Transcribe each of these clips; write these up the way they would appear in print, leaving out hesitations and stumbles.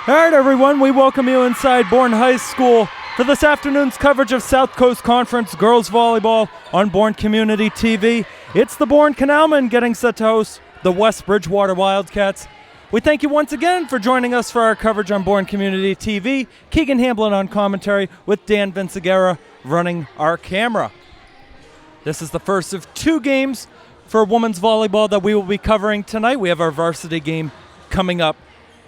All right, everyone, we welcome you inside Bourne High School for this afternoon's coverage of South Coast Conference Girls Volleyball on Bourne Community TV. It's the Bourne Canalmen getting set to host the West Bridgewater Wildcats. We thank you once again for joining us for our coverage on Bourne Community TV. Keegan Hamblin on commentary with Dan Vinciguerra running our camera. This is the first of two games for women's volleyball that we will be covering tonight. We have our varsity game coming up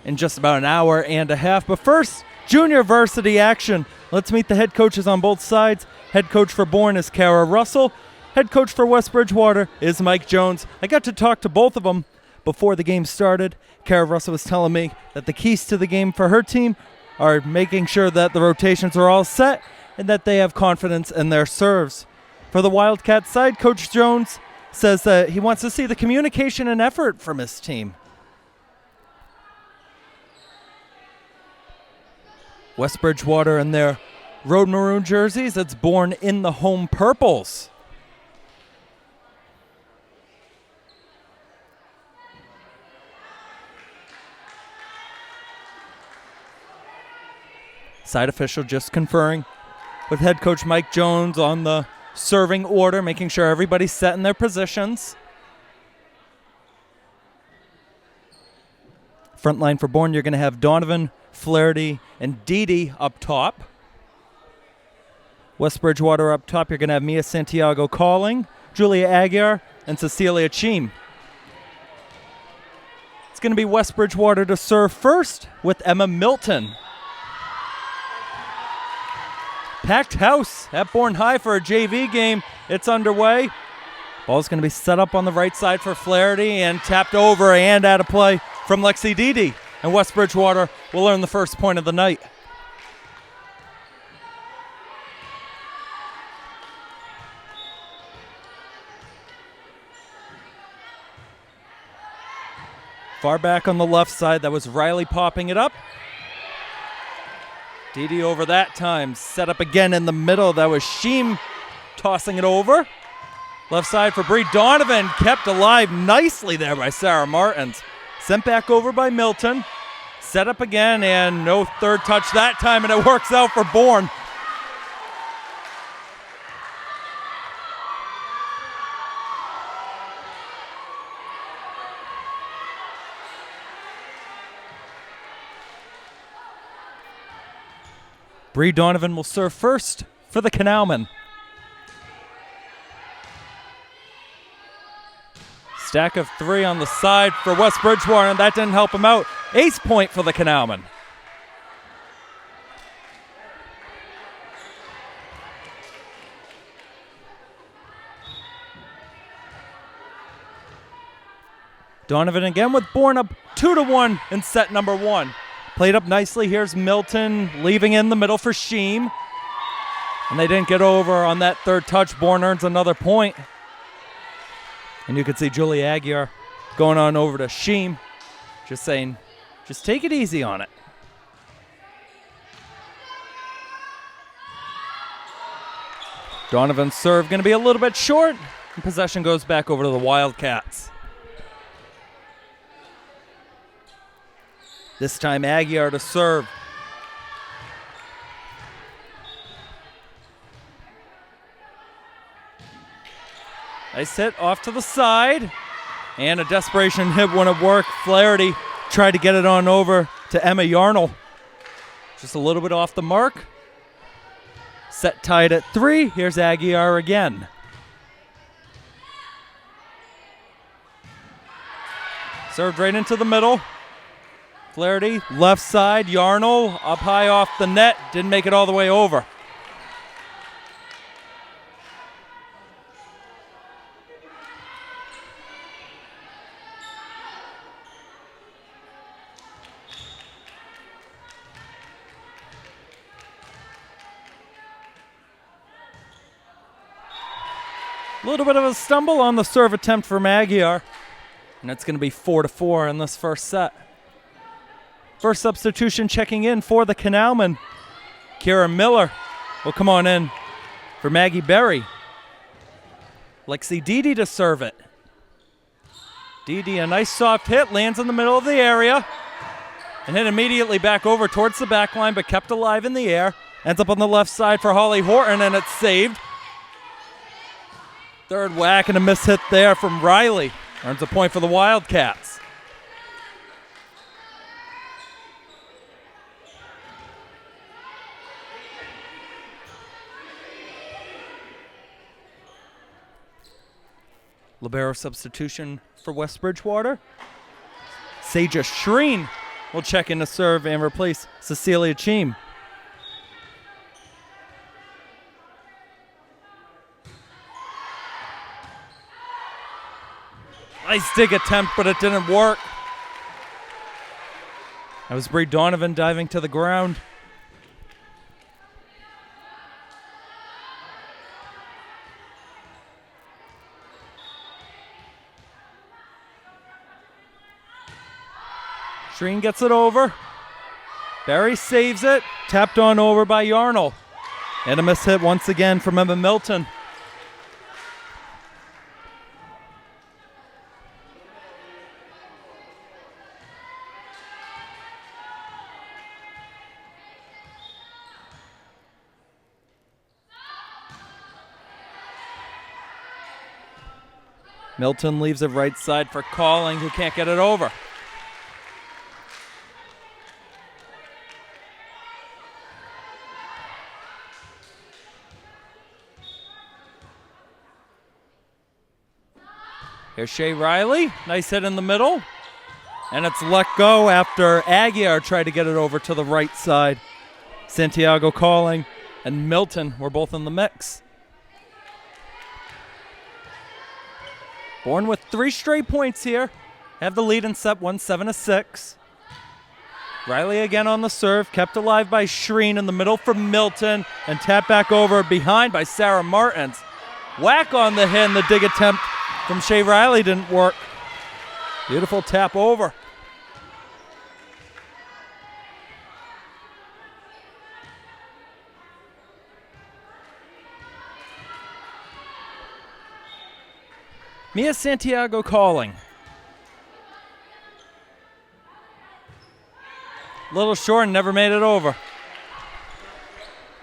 in just about an hour and a half. But first, junior varsity action. Let's meet the head coaches on both sides. Head coach for Bourne is Kara Russell. Head coach for West Bridgewater is Mike Jones. I got to talk to both of them before the game started. Kara Russell was telling me that the keys to the game for her team are making sure that the rotations are all set and that they have confidence in their serves. For the Wildcat side, Coach Jones says that he wants to see the communication and effort from his team. West Bridgewater in their road maroon jerseys. It's Bourne in the home purples. Side official just conferring with head coach Mike Jones on the serving order, making sure everybody's set in their positions. Front line for Bourne, you're going to have Donovan, Flaherty, and Didi up top. West Bridgewater up top, you're going to have Mia Santiago calling, Julia Aguiar, and Cecilia Cheem. It's going to be West Bridgewater to serve first with Emma Milton. Packed house at Bourne High for a JV game. It's underway. Ball's going to be set up on the right side for Flaherty and tapped over and out of play from Lexi Didi. And West Bridgewater will earn the first point of the night. Far back on the left side, that was Riley popping it up. Didi over that time, set up again in the middle. That was Sheem tossing it over. Left side for Bree Donovan, kept alive nicely there by Sarah Martins. Sent back over by Milton. Set up again, and no third touch that time, and it works out for Bourne. Bree Donovan will serve first for the Canalmen. Stack of three on the side for West Bridgewater, and that didn't help him out. Ace point for the Canalmen. Donovan again with Bourne up 2-1 in set number one. Played up nicely. Here's Milton leaving in the middle for Sheem. And they didn't get over on that third touch. Bourne earns another point. And you can see Julia Aguiar going on over to Sheem, just saying, just take it easy on it. Donovan's serve going to be a little bit short, and possession goes back over to the Wildcats. This time Aguiar to serve. Nice hit off to the side. And a desperation hit wouldn't work. Flaherty tried to get it on over to Emma Yarnell. Just a little bit off the mark. Set tied at 3. Here's Aguiar again. Served right into the middle. Flaherty, left side. Yarnell up high off the net. Didn't make it all the way over. A little bit of a stumble on the serve attempt for Aguiar. And it's going to be 4-4 in this first set. First substitution checking in for the Canalmen. Kira Miller will come on in for Maggie Berry. Lexi Didi to serve it. Didi, a nice soft hit, lands in the middle of the area. and hit immediately back over towards the back line, but kept alive in the air. Ends up on the left side for Holly Horton, and it's saved. Third whack and a miss hit there from Riley. Earns a point for the Wildcats. Libero substitution for West Bridgewater. Seja Shreen will check in to serve and replace Cecilia Cheam. Nice dig attempt, but it didn't work. That was Bree Donovan diving to the ground. Shreen gets it over. Barry saves it. Tapped on over by Yarnell. And a miss hit once again from Emma Milton. Milton leaves it right side for Calling, who can't get it over. Here's Shea Riley. Nice hit in the middle. And it's let go after Aguiar tried to get it over to the right side. Santiago Calling and Milton were both in the mix. Bourne with 3 straight points here. Have the lead in set 1, 7-6. Riley again on the serve. Kept alive by Shreen in the middle from Milton. And tapped back over behind by Sarah Martins. Whack on the hit, and the dig attempt from Shea Riley didn't work. Beautiful tap over. Mia Santiago Calling. Little short and never made it over.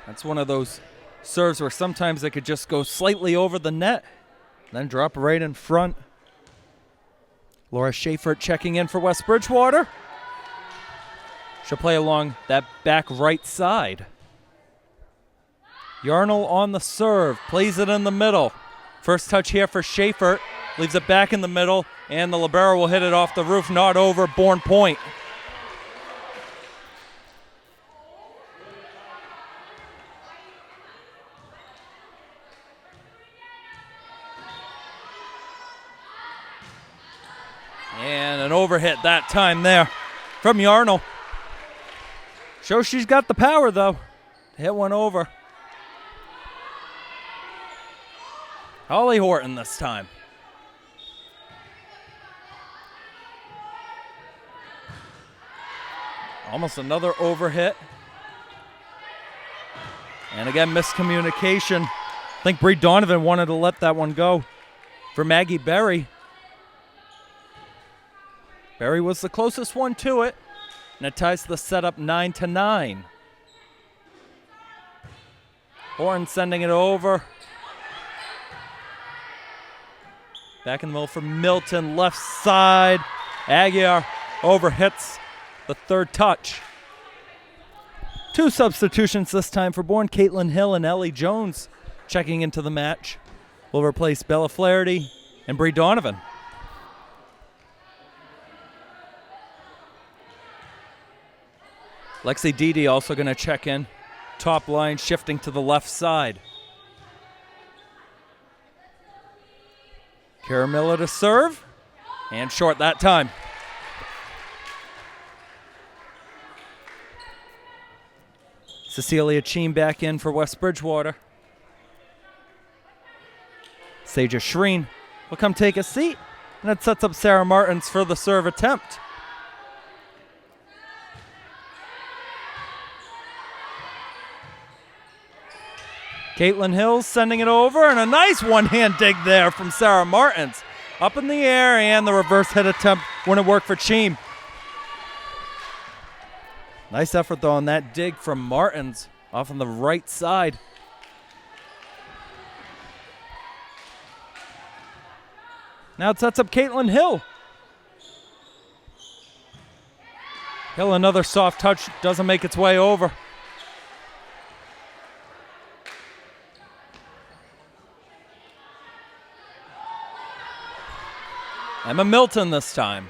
That's one of those serves where sometimes they could just go slightly over the net, then drop right in front. Laura Schaefer checking in for West Bridgewater. She'll play along that back right side. Yarnell on the serve, plays it in the middle. First touch here for Schaefer, leaves it back in the middle, and the libero will hit it off the roof, not over, Bourne point. And an overhit that time there from Yarnell. Shows she's got the power, though. Hit one over. Holly Horton this time. Almost another overhit. And again, miscommunication. I think Bree Donovan wanted to let that one go for Maggie Berry. Berry was the closest one to it, and it ties the setup 9-9. Horton sending it over. Back in the middle for Milton, left side. Aguiar overhits the third touch. 2 substitutions this time for Bourne. Caitlin Hill and Ellie Jones checking into the match. Will replace Bella Flaherty and Bree Donovan. Lexi Dede also going to check in. Top line shifting to the left side. Kara Miller to serve. And short that time. Cecilia Cheam back in for West Bridgewater. Seja Shreen will come take a seat. And it sets up Sarah Martins for the serve attempt. Caitlin Hill sending it over, and a nice one-hand dig there from Sarah Martins. Up in the air, and the reverse hit attempt wouldn't work for Cheam. Nice effort, though, on that dig from Martins off on the right side. Now it sets up Caitlin Hill. Hill, another soft touch, doesn't make its way over. Emma Milton this time.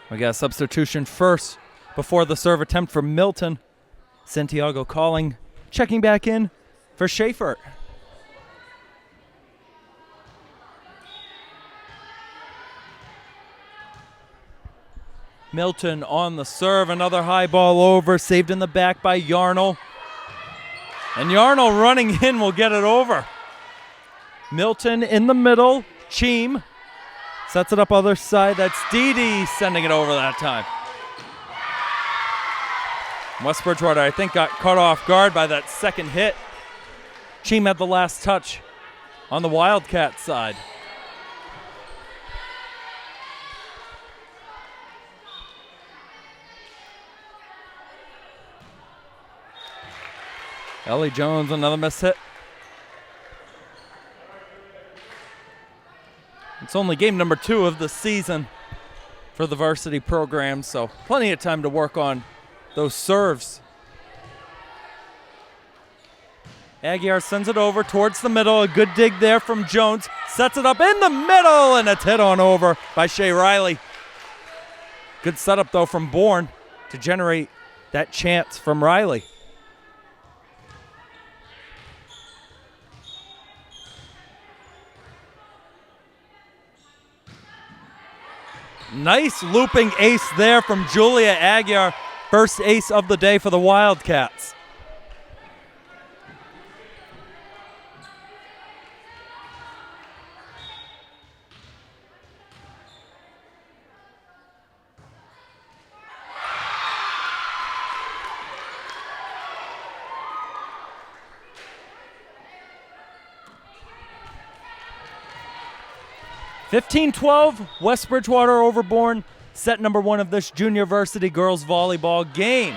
We got a substitution first before the serve attempt for Milton. Santiago calling, checking back in for Schaefer. Milton on the serve, another high ball over, saved in the back by Yarnell. And Yarnell running in will get it over. Milton in the middle, Cheem sets it up other side. That's Dee sending it over that time. West Bridgewater, I think, got caught off guard by that second hit. Cheem had the last touch on the Wildcat side. Ellie Jones, another miss hit. It's only game number 2 of the season for the varsity program, so plenty of time to work on those serves. Aguiar sends it over towards the middle. A good dig there from Jones. Sets it up in the middle, and it's hit on over by Shea Riley. Good setup, though, from Bourne to generate that chance from Riley. Nice looping ace there from Julia Aguiar. First ace of the day for the Wildcats. (15-12) West Bridgewater over Bourne, set number 1 of this junior varsity girls volleyball game.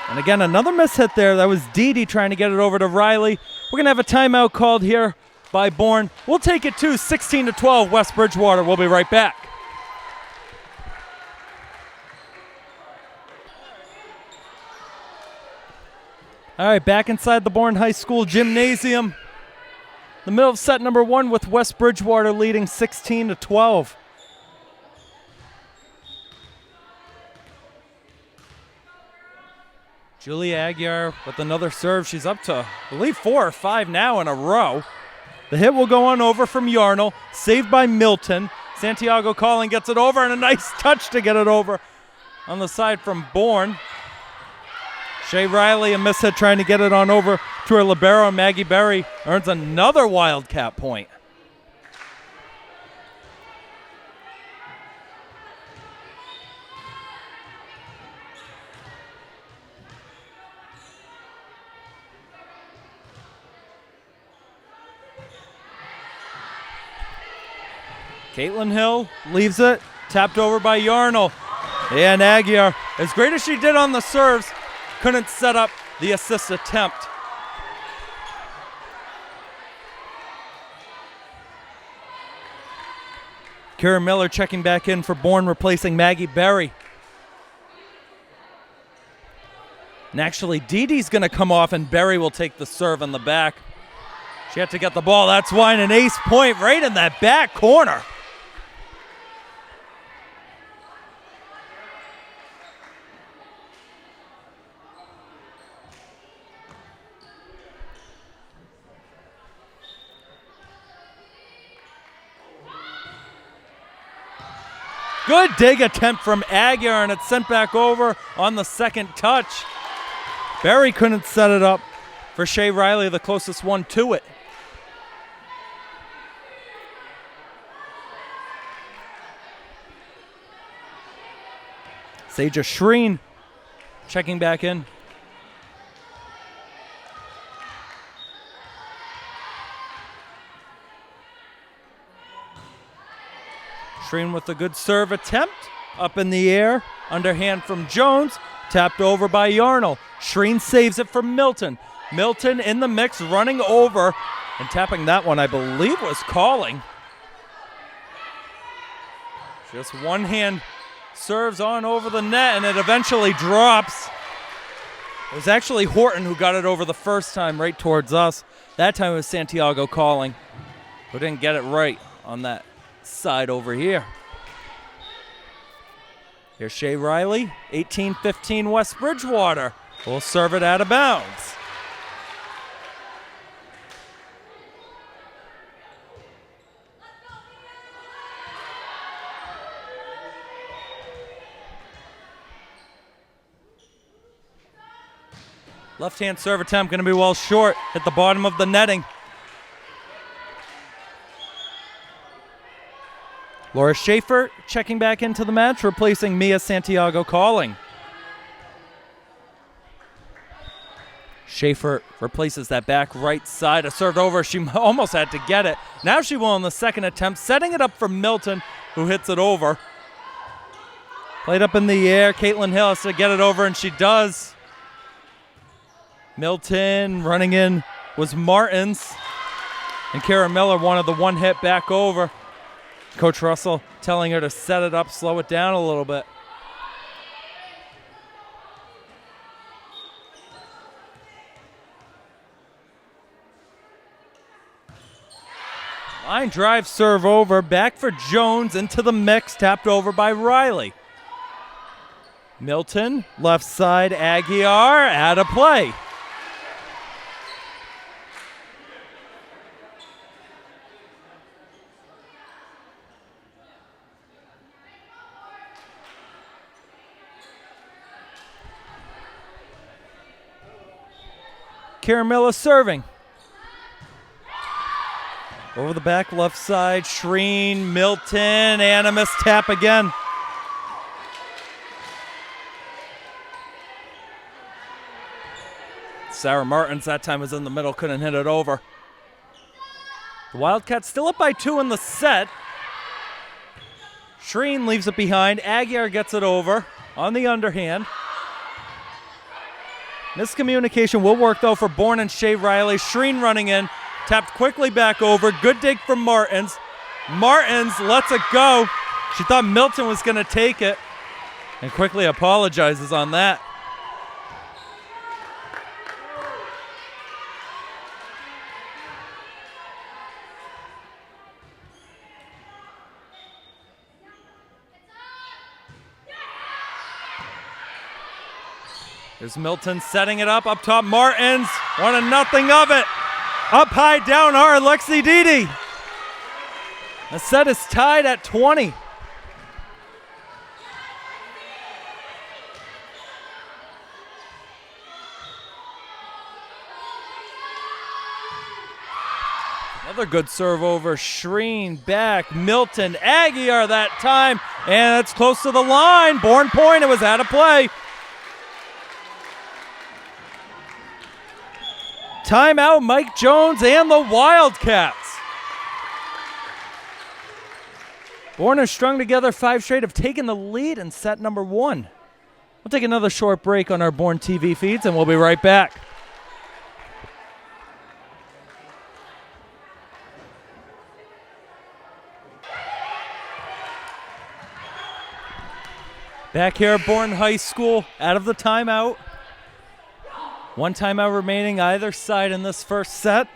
And again, another miss hit there. That was Dee trying to get it over to Riley. We're going to have a timeout called here by Bourne. We'll take it to 16-12 West Bridgewater. We'll be right back. All right, back inside the Bourne High School gymnasium. The middle of set number 1 with West Bridgewater leading 16-12. Julia Aguiar with another serve. She's up to, I believe, 4 or 5 now in a row. The hit will go on over from Yarnell. Saved by Milton. Santiago calling, gets it over, and a nice touch to get it over on the side from Bourne. Shea Riley, a miss hit trying to get it on over to her libero. Maggie Berry earns another Wildcat point. Caitlin Hill leaves it, tapped over by Yarnell. And Aguiar, as great as she did on the serves, couldn't set up the assist attempt. Kira Miller checking back in for Bourne, replacing Maggie Berry. And actually, Dee's going to come off, and Berry will take the serve in the back. She had to get the ball. That's why an ace point right in that back corner. Good dig attempt from Aguiar, and it's sent back over on the second touch. Berry couldn't set it up for Shea Riley, the closest one to it. Saja Shreen checking back in. Shreen with a good serve attempt. Up in the air. Underhand from Jones. Tapped over by Yarnell. Shreen saves it from Milton. Milton in the mix, running over. And tapping that one, I believe, was calling. Just one hand serves on over the net, and it eventually drops. It was actually Horton who got it over the first time right towards us. That time it was Santiago calling, who didn't get it right on that side over here. Here's Shea Riley, 18-15 West Bridgewater. Will serve it out of bounds. Left-hand serve attempt going to be well short. Hit the bottom of the netting. Laura Schaefer checking back into the match, replacing Mia Santiago calling. Schaefer replaces that back right side. A served over. She almost had to get it. Now she will on the second attempt, setting it up for Milton, who hits it over. Played up in the air. Caitlin Hill has to get it over, and she does. Milton running in was Martins. And Kara Miller wanted the one hit back over. Coach Russell telling her to set it up, slow it down a little bit. Line drive serve over, back for Jones, into the mix, tapped over by Riley. Milton, left side, Aguiar, out of play. Caramella serving. Over the back left side, Shreen, Milton, Animus tap again. Sarah Martins that time was in the middle, couldn't hit it over. The Wildcats still up by 2 in the set. Shreen leaves it behind. Aguiar gets it over on the underhand. Miscommunication will work, though, for Bourne and Shea Riley. Shreen running in, tapped quickly back over. Good dig from Martins. Martins lets it go. She thought Milton was going to take it and quickly apologizes on that. There's Milton setting it up top. Martins wanted nothing of it. Up high, down hard, Lexi Didi. The set is tied at 20. Another good serve over. Shreen back. Milton. Aguiar that time. And it's close to the line. Bourne point. It was out of play. Timeout, Mike Jones and the Wildcats. Bourne has strung together 5 straight, have taken the lead in set number 1. We'll take another short break on our Bourne TV feeds, and we'll be right back. Back here at Bourne High School, out of the timeout. 1 timeout remaining either side in this first set.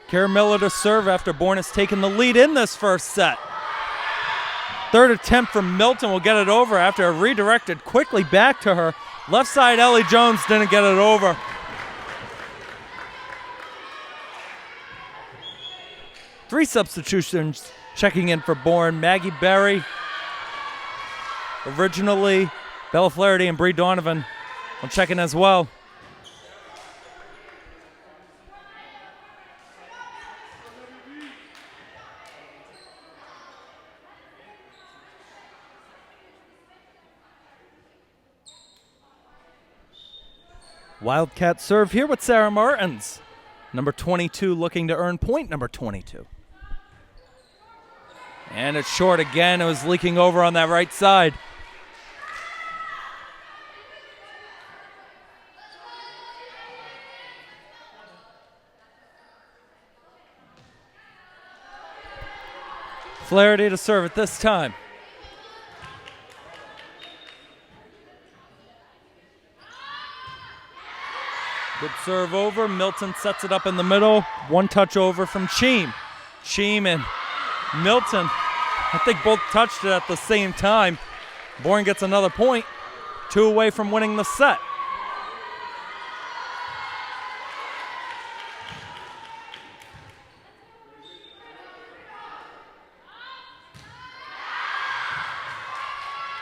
Kara Miller to serve after Bourne has taken the lead in this first set. Third attempt from Milton will get it over after a redirected quickly back to her. Left side, Ellie Jones didn't get it over. Three substitutions checking in for Bourne. Maggie Berry, originally Bella Flaherty and Bree Donovan will check in as well. Wildcat serve here with Sarah Martins. Number 22 looking to earn point number 22. And it's short again. It was leaking over on that right side. Flaherty to serve it this time. Good serve over. Milton sets it up in the middle. One touch over from Cheem. Cheem and Milton, I think both touched it at the same time. Bourne gets another point. 2 away from winning the set.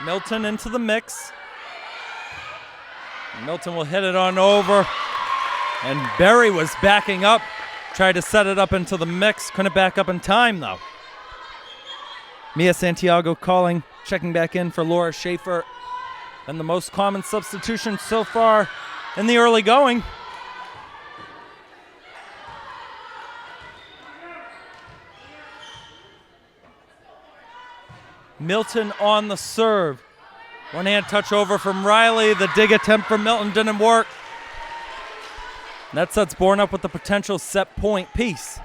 Milton into the mix. Milton will hit it on over. And Berry was backing up. Tried to set it up into the mix. Couldn't back up in time, though. Mia Santiago calling, checking back in for Laura Schaefer. And the most common substitution so far in the early going. Milton on the serve. One hand touch over from Riley. The dig attempt from Milton didn't work. That sets Bourne up with the potential set point piece.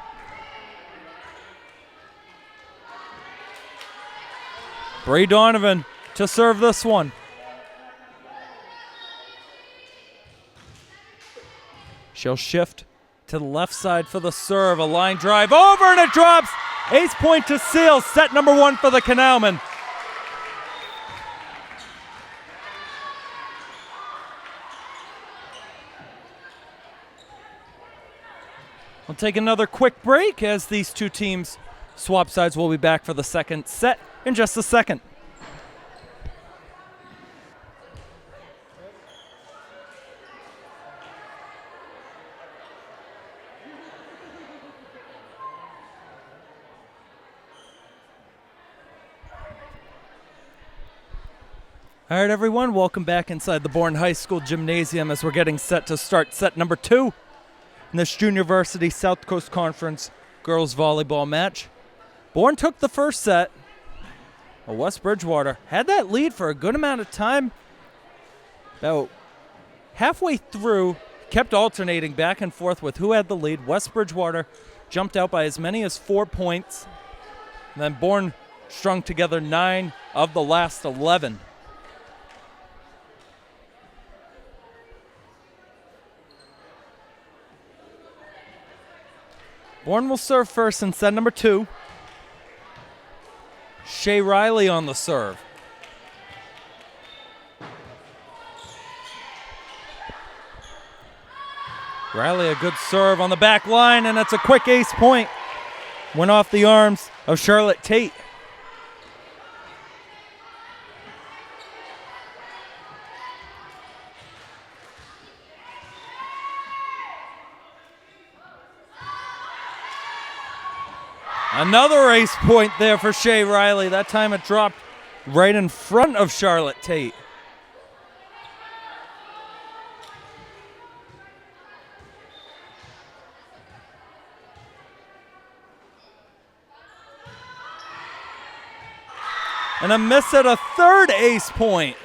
Bree Donovan to serve this one. She'll shift to the left side for the serve. A line drive over and it drops. Ace point to seal. Set number 1 for the Canalmen. We'll take another quick break as these two teams swap sides. We'll be back for the second set in just a second. All right, everyone, welcome back inside the Bourne High School Gymnasium as we're getting set to start set number 2 in this Junior Varsity South Coast Conference girls volleyball match. Bourne took the first set. Well, West Bridgewater had that lead for a good amount of time. About halfway through, kept alternating back and forth with who had the lead. West Bridgewater jumped out by as many as 4 points. And then Bourne strung together 9 of the last 11. Bourne will serve first in set number 2. Shea Riley on the serve. Riley a good serve on the back line, and it's a quick ace point. Went off the arms of Charlotte Tate. Another ace point there for Shea Riley. That time it dropped right in front of Charlotte Tate. And a miss at a third ace point.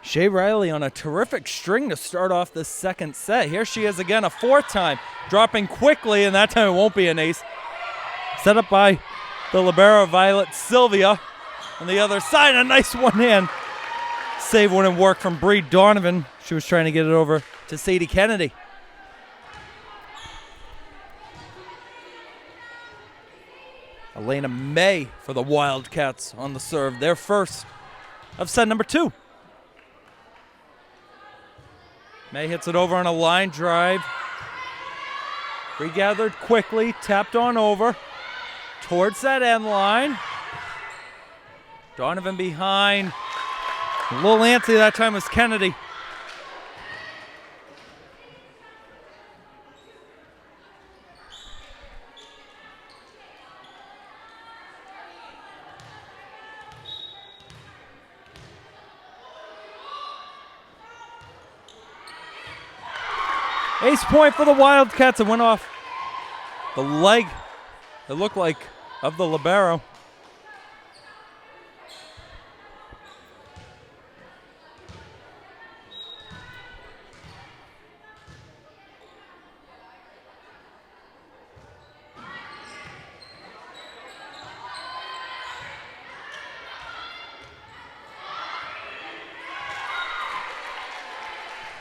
Shea Riley on a terrific string to start off this second set. Here she is again, a 4th time, dropping quickly, and that time it won't be an ace. Set up by the libero Violet Sylvia. On the other side, a nice one-hand save wouldn't work from Bree Donovan. She was trying to get it over to Sadie Kennedy. Elena May for the Wildcats on the serve. Their first of set number 2. May hits it over on a line drive. Regathered quickly, tapped on over towards that end line. Donovan behind. A little antsy that time was Kennedy. Ace point for the Wildcats. It went off the leg, it looked like, of the libero.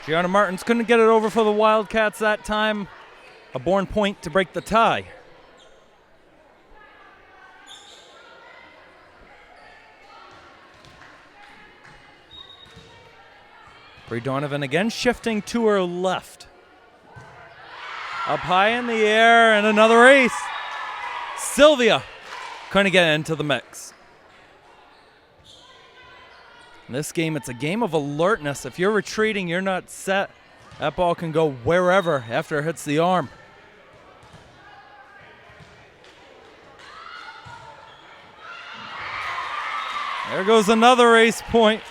Gianna Martins couldn't get it over for the Wildcats that time. A Bourne point to break the tie. Bree Donovan again shifting to her left. Up high in the air and another ace. Sylvia couldn't get into the mix. In this game, it's a game of alertness. If you're retreating, you're not set. That ball can go wherever after it hits the arm. There goes another ace point.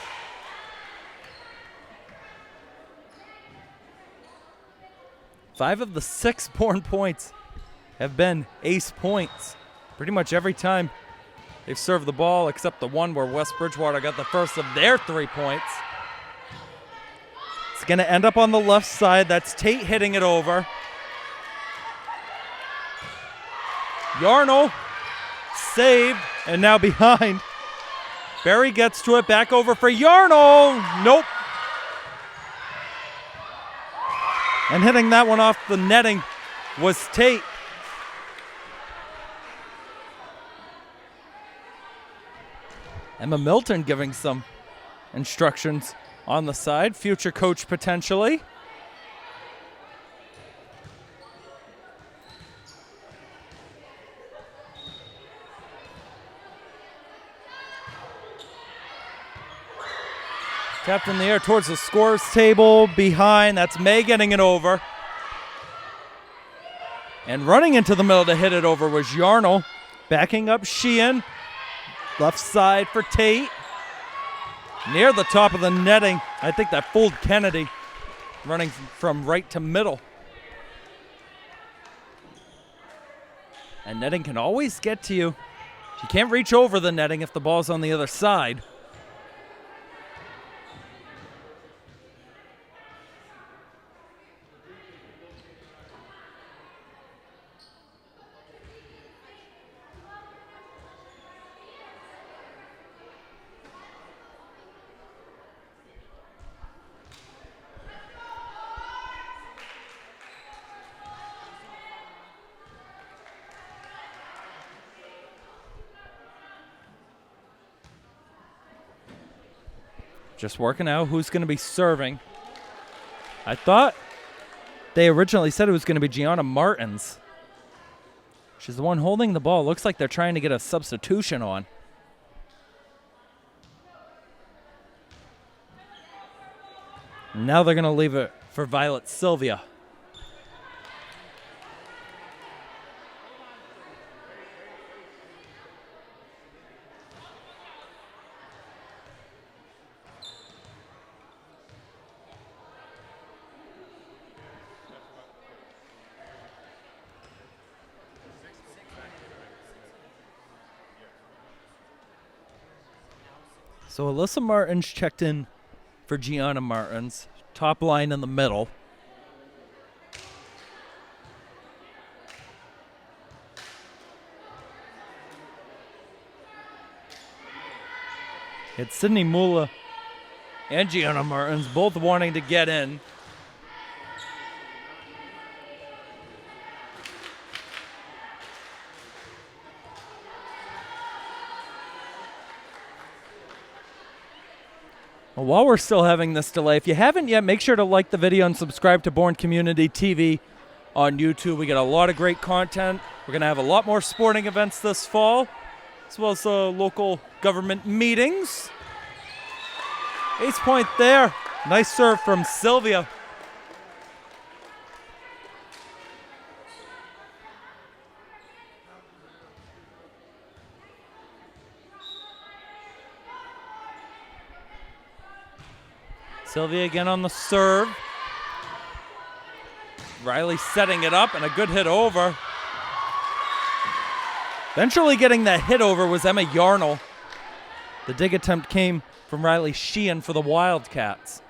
Five of the 6 Bourne points have been ace points. Pretty much every time they've served the ball, except the one where West Bridgewater got the first of their 3 points. It's going to end up on the left side. That's Tate hitting it over. Yarno saved and now behind. Barry gets to it, back over for Yarno. Nope. And hitting that one off the netting was Tate. Emma Milton giving some instructions on the side. Future coach potentially. Tapped in the air towards the scores table behind. That's May getting it over. And running into the middle to hit it over was Yarno. Backing up Sheehan. Left side for Tate. Near the top of the netting. I think that fooled Kennedy. Running from right to middle. And netting can always get to you. You can't reach over the netting if the ball's on the other side. Just working out who's going to be serving. I thought they originally said it was going to be Gianna Martins. She's the one holding the ball. Looks like they're trying to get a substitution on. Now they're going to leave it for Violet Sylvia. So Alyssa Martins checked in for Gianna Martins. Top line in the middle. It's Sydney Mula and Gianna Martins both wanting to get in. Well, while we're still having this delay, if you haven't yet, make sure to like the video and subscribe to Bourne Community TV on YouTube. We got a lot of great content. We're going to have a lot more sporting events this fall, as well as local government meetings. Ace point there. Nice serve from Sylvia. Sylvia again on the serve. Riley setting it up and a good hit over. Eventually getting that hit over was Emma Yarnell. The dig attempt came from Riley Sheehan for the Wildcats.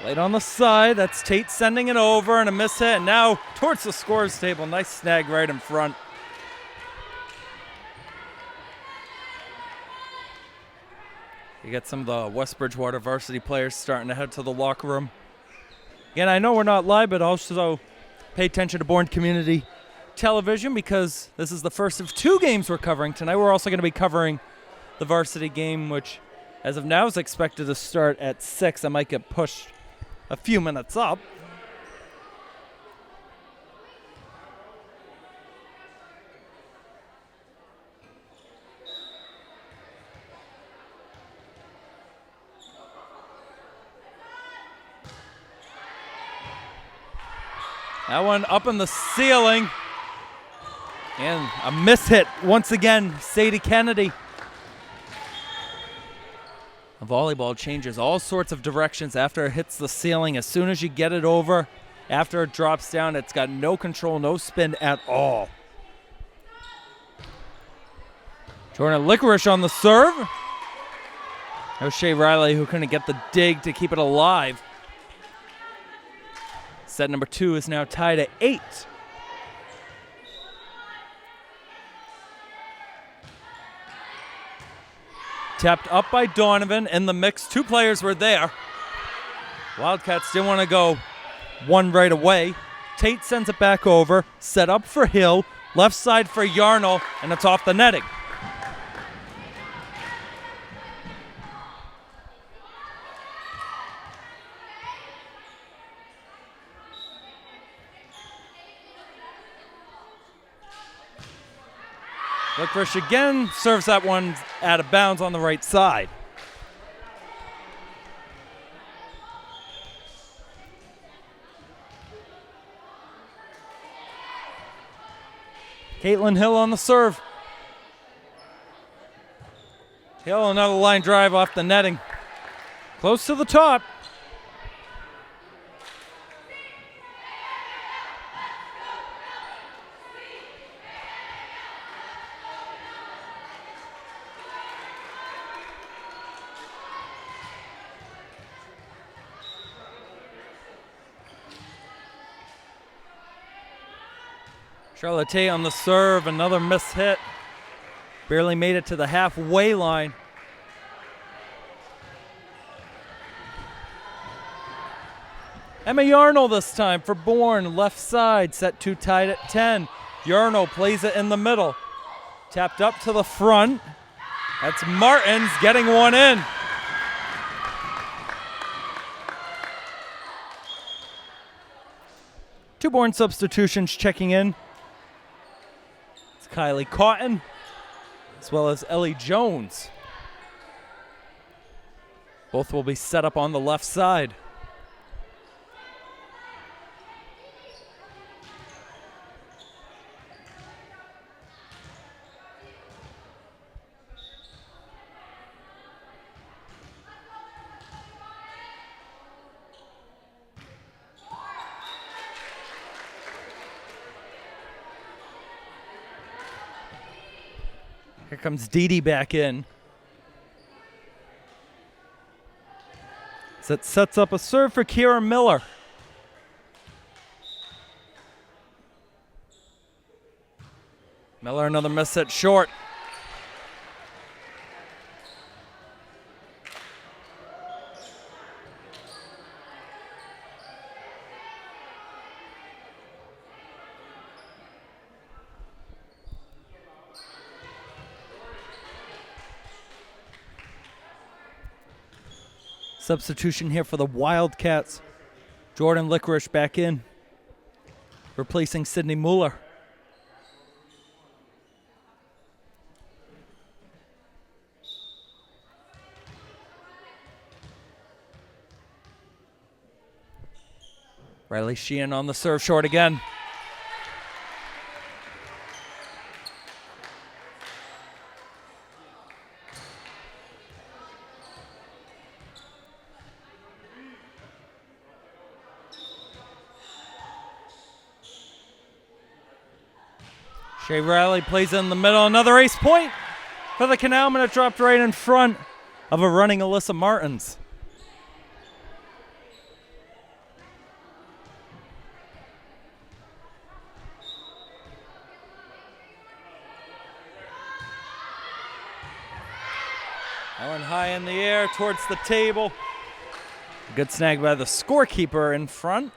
Late on the side, that's Tate sending it over and a miss hit, and now towards the scores table. Nice snag right in front. You get some of the West Bridgewater varsity players starting to head to the locker room. Again, I know we're not live, but also pay attention to Bourne Community Television because this is the first of 2 games we're covering tonight. We're also going to be covering the varsity game, which as of now is expected to start at 6. I might get pushed a few minutes up. That one up in the ceiling. And a miss hit once again, Sadie Kennedy. The volleyball changes all sorts of directions after it hits the ceiling. As soon as you get it over, after it drops down, it's got no control, no spin at all. Jordan Licorice on the serve. O'Shea Riley, who couldn't get the dig to keep it alive. Set number 2 is now tied at 8. Tapped up by Donovan in the mix. 2 players were there. Wildcats didn't want to go one right away. Tate sends it back over. Set up for Hill. Left side for Yarnell, and it's off the netting. Licorice again serves that one out of bounds on the right side. Caitlin Hill on the serve. Hill, another line drive off the netting. Close to the top. Charlotte Tate on the serve, another miss hit. Barely made it to the halfway line. Emma Yarnell this time for Bourne, left side, set 2 tied at 10. Yarnell plays it in the middle. Tapped up to the front. That's Martins getting one in. Two Bourne substitutions checking in. It's Kylie Cotton, as well as Ellie Jones. Both will be set up on the left side. Here comes Dee Dee back in. So it sets up a serve for Kira Miller. Miller another miss hit short. Substitution here for the Wildcats. Jordan Licorice back in, replacing Sydney Mueller. Riley Sheehan on the serve short again. Shea Riley plays in the middle. Another ace point for the Canalmen. It dropped right in front of a running Alyssa Martins. That one high in the air towards the table. Good snag by the scorekeeper in front.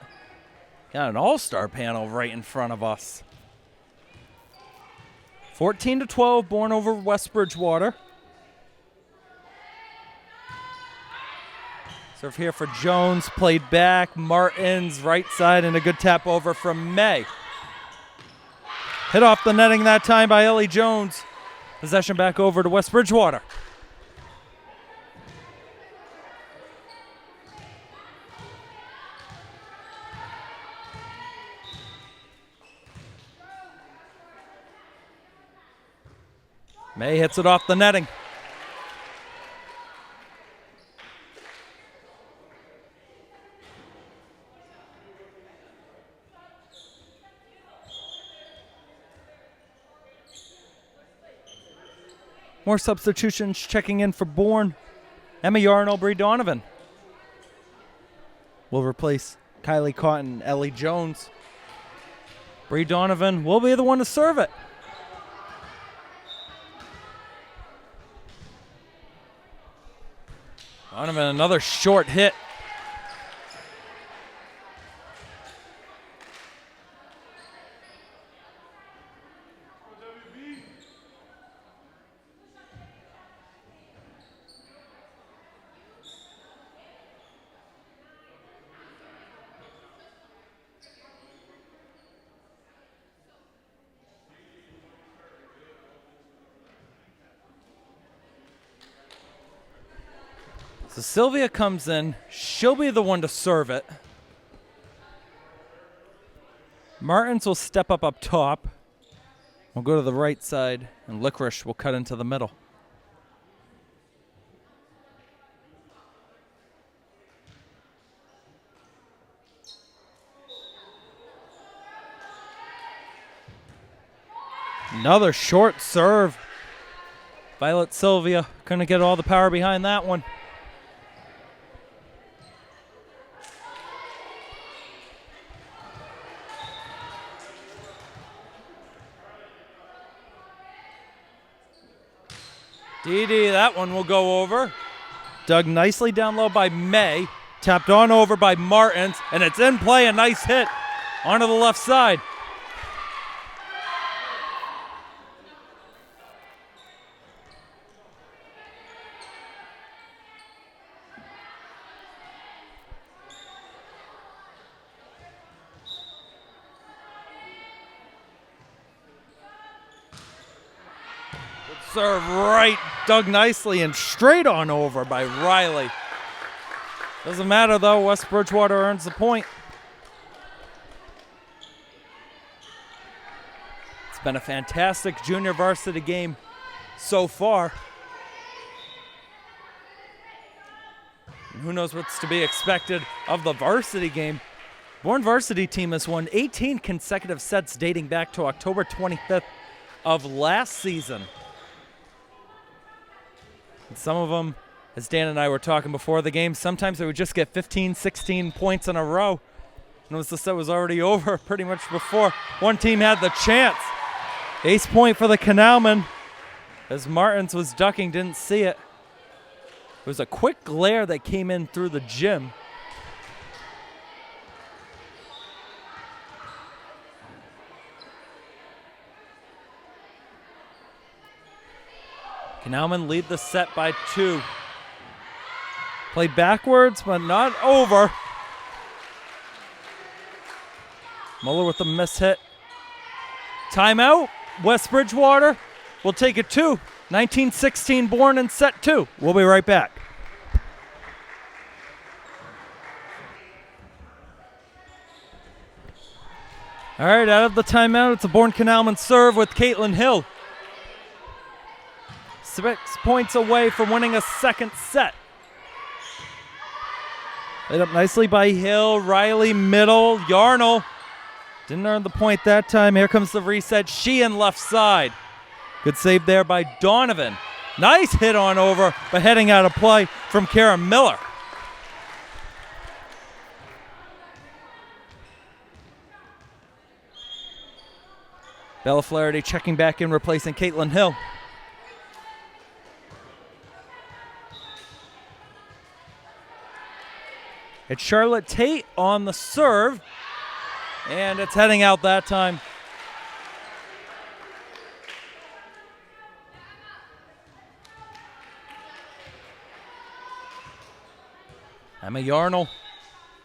Got an all-star panel right in front of us. 14-12, Bourne over West Bridgewater. Serve here for Jones, played back. Martins, right side, and a good tap over from May. Hit off the netting that time by Ellie Jones. Possession back over to West Bridgewater. May hits it off the netting. More substitutions checking in for Bourne. Emma Yarnell, Bree Donovan will replace Kylie Cotton, Ellie Jones. Bree Donovan will be the one to serve it. Donovan, another short hit. So Sylvia comes in. She'll be the one to serve it. Martins will step up top. We'll go to the right side, and Licorice will cut into the middle. Another short serve. Violet Sylvia couldn't get all the power behind that one. Dee, that one will go over. Dug nicely down low by May. Tapped on over by Martins, and it's in play. A nice hit onto the left side. Serve right, dug nicely and straight on over by Riley. Doesn't matter though, West Bridgewater earns the point. It's been a fantastic junior varsity game so far. And who knows what's to be expected of the varsity game. Bourne varsity team has won 18 consecutive sets dating back to October 25th of last season. And some of them, as Dan and I were talking before the game, sometimes they would just get 15, 16 points in a row. And the set was already over pretty much before one team had the chance. Ace point for the Canalmen. As Martins was ducking, didn't see it. It was a quick glare that came in through the gym. Canalmen lead the set by 2. Played backwards, but not over. Muller with the miss hit. Timeout. West Bridgewater will take it 2. 19-16 Bourne in set 2. We'll be right back. All right, out of the timeout, it's a Bourne Canalmen serve with Caitlin Hill. 6 points away from winning a second set. Laid up nicely by Hill. Riley middle. Yarnell didn't earn the point that time. Here comes the reset. Sheehan left side. Good save there by Donovan. Nice hit on over, but heading out of play from Kara Miller. Bella Flaherty checking back in, replacing Caitlin Hill. It's Charlotte Tate on the serve, and it's heading out that time. Emma Yarnell,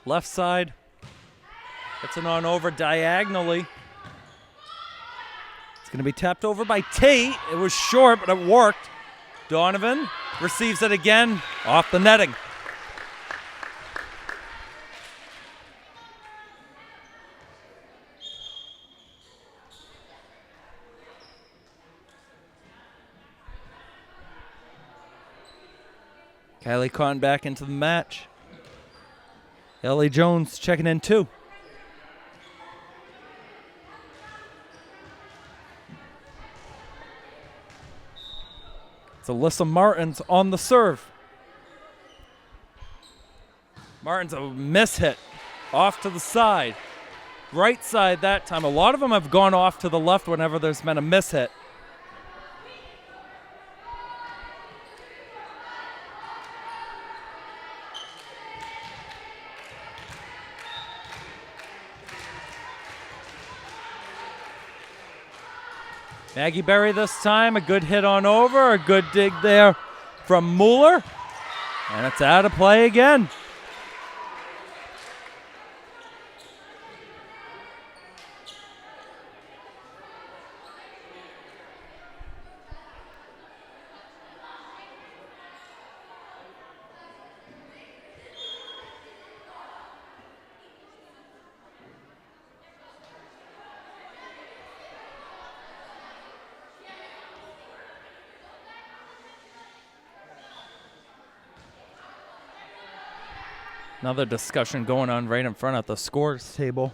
left side, gets it on over diagonally. It's going to be tapped over by Tate. It was short, but it worked. Donovan receives it again, off the netting. Kylie Kahn back into the match. Ellie Jones checking in too. It's Alyssa Martins on the serve. Martins a miss hit off to the side. Right side that time. A lot of them have gone off to the left whenever there's been a miss hit. Maggie Berry this time, a good hit on over, a good dig there from Mueller, and it's out of play again. Another discussion going on right in front of the scores table.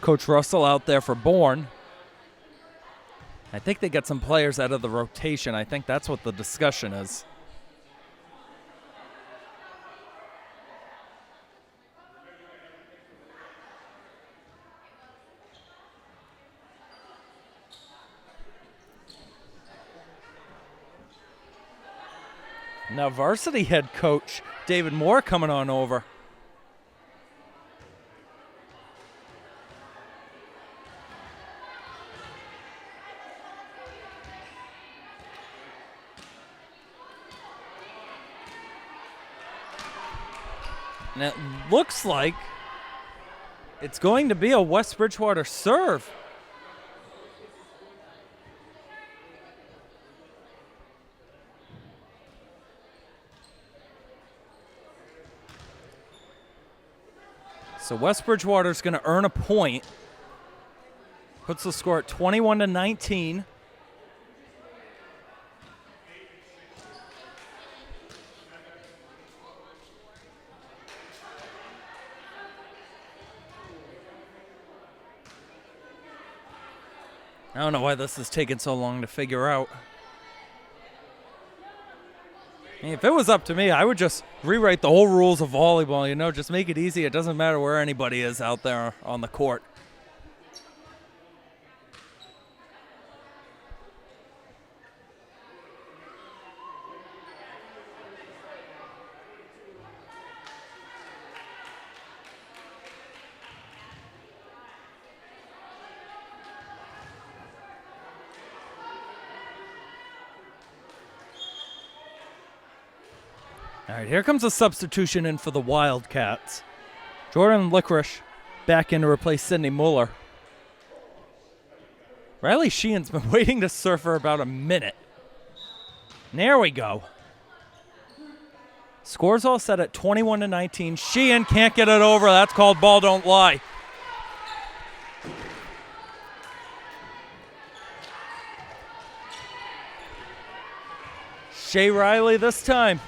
Coach Russell out there for Bourne. I think they get some players out of the rotation. I think that's what the discussion is. Now varsity head coach David Moore coming on over. And it looks like it's going to be a West Bridgewater serve. So West Bridgewater's going to earn a point. Puts the score at 21-19. I don't know why this is taking so long to figure out. I mean, if it was up to me, I would just rewrite the whole rules of volleyball, you know, just make it easy. It doesn't matter where anybody is out there on the court. All right, here comes a substitution in for the Wildcats. Jordan Licorice back in to replace Sydney Mueller. Riley Sheehan's been waiting to serve for about a minute. And there we go. Score's all set at 21-19. Sheehan can't get it over. That's called ball don't lie. Shea Riley this time.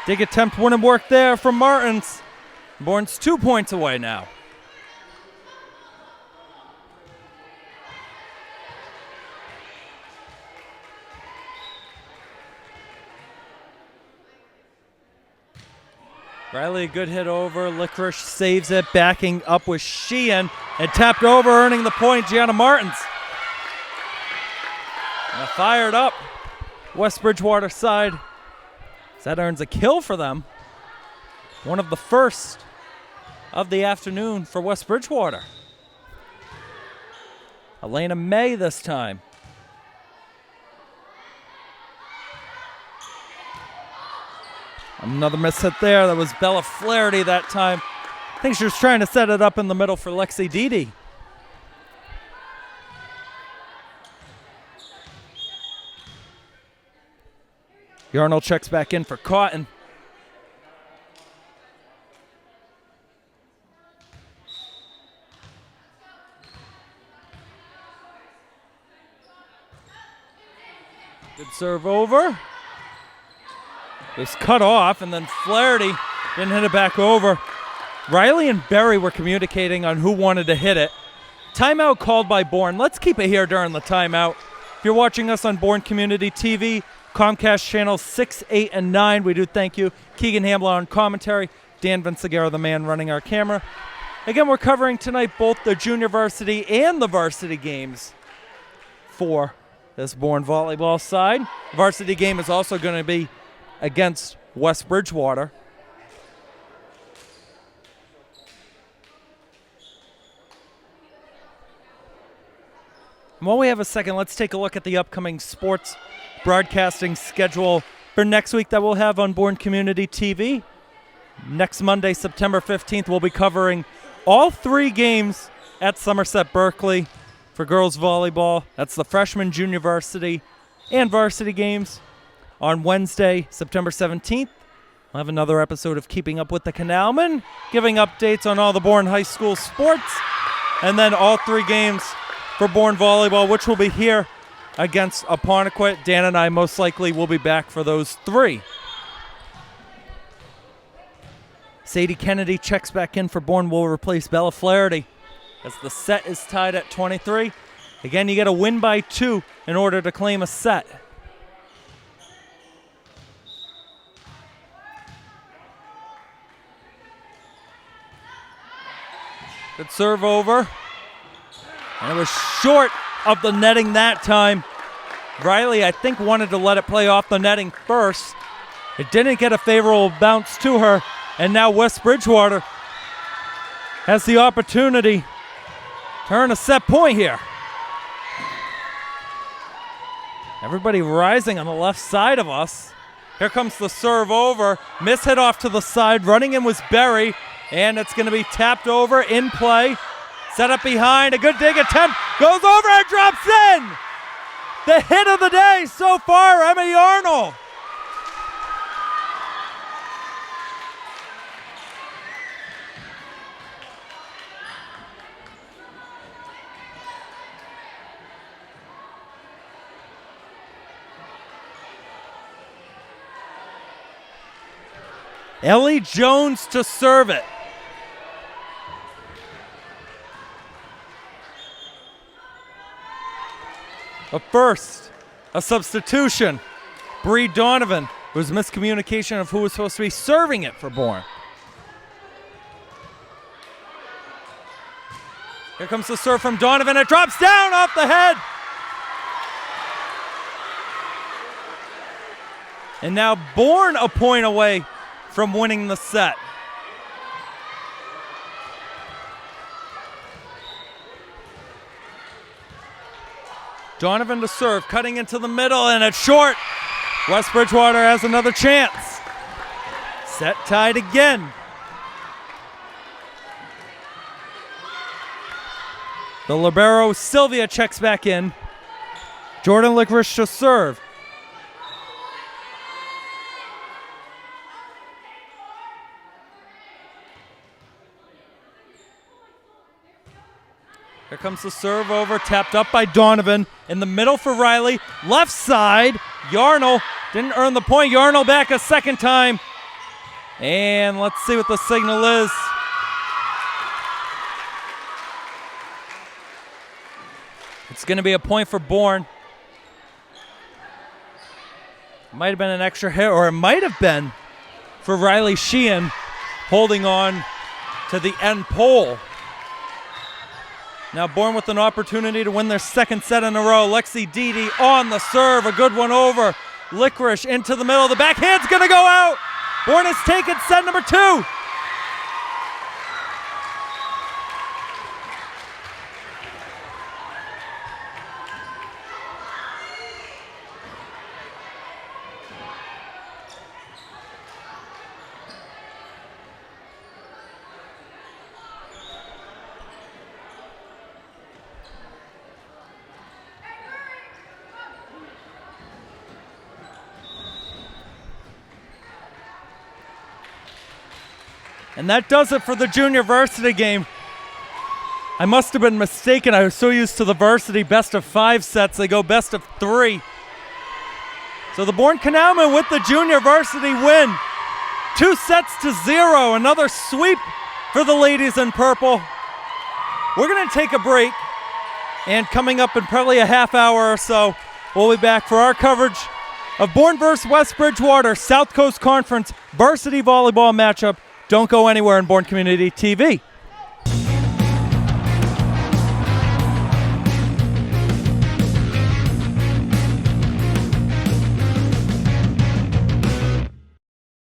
Dig attempt wouldn't work there from Martins. Bourne's 2 points away now. Riley, a good hit over. Licorice saves it, backing up with Sheehan, and tapped over, earning the point, Gianna Martins. And fired up West Bridgewater side. That earns a kill for them. One of the first of the afternoon for West Bridgewater. Elena May this time. Another miss hit there. That was Bella Flaherty that time. I think she was trying to set it up in the middle for Lexi Dede. Yarnell checks back in for Cotton. Good serve over. It was cut off, and then Flaherty didn't hit it back over. Riley and Berry were communicating on who wanted to hit it. Timeout called by Bourne. Let's keep it here during the timeout. If you're watching us on Bourne Community TV, Comcast channels 6, 8, and 9, we do thank you. Keegan Hambler on commentary. Dan Vincegara, the man running our camera. Again, we're covering tonight both the junior varsity and the varsity games for this Bourne volleyball side. The varsity game is also going to be against West Bridgewater. And while we have a second, let's take a look at the upcoming sports broadcasting schedule for next week that we'll have on Bourne Community TV. Next Monday, September 15th, we'll be covering all 3 games at Somerset Berkeley for girls volleyball. That's the freshman, junior varsity, and varsity games. On Wednesday, September 17th, we'll have another episode of Keeping Up with the Canalmen, giving updates on all the Bourne High School sports, and then all 3 games for Bourne volleyball, which will be here against Apponequet. Dan and I most likely will be back for those 3. Sadie Kennedy checks back in for Bourne, will replace Bella Flaherty as the set is tied at 23. Again, you got to win by 2 in order to claim a set. Good serve over. And it was short of the netting that time. Riley, I think, wanted to let it play off the netting first. It didn't get a favorable bounce to her. And now West Bridgewater has the opportunity to earn a set point here. Everybody rising on the left side of us. Here comes the serve over. Miss hit off to the side. Running in was Berry. And it's going to be tapped over in play. Set up behind. A good dig attempt. Goes over and drops in. The hit of the day so far, Emma Yarnell. Ellie Jones to serve it. But first, a substitution. Bree Donovan. It was miscommunication of who was supposed to be serving it for Bourne. Here comes the serve from Donovan. It drops down off the head. And now Bourne a point away from winning the set. Donovan to serve, cutting into the middle, and it's short. West Bridgewater has another chance. Set tied again. The libero, Sylvia, checks back in. Jordan Licorice to serve. Here comes the serve over, tapped up by Donovan. In the middle for Riley. Left side, Yarnell didn't earn the point. Yarnell back a second time. And let's see what the signal is. It's going to be a point for Bourne. Might have been an extra hit, or it might have been for Riley Sheehan holding on to the end pole. Now Bourne with an opportunity to win their second set in a row. Lexi Dede on the serve, a good one over. Licorice into the middle. The backhand's going to go out. Bourne has taken set number 2. And that does it for the junior varsity game. I must have been mistaken. I was so used to the varsity best of 5 sets. They go best of 3. So the Bourne Canalmen with the junior varsity win. 2-0. Another sweep for the ladies in purple. We're going to take a break. And coming up in probably a half hour or so, we'll be back for our coverage of Bourne vs. West Bridgewater South Coast Conference Varsity Volleyball matchup. Don't go anywhere in Bourne Community TV.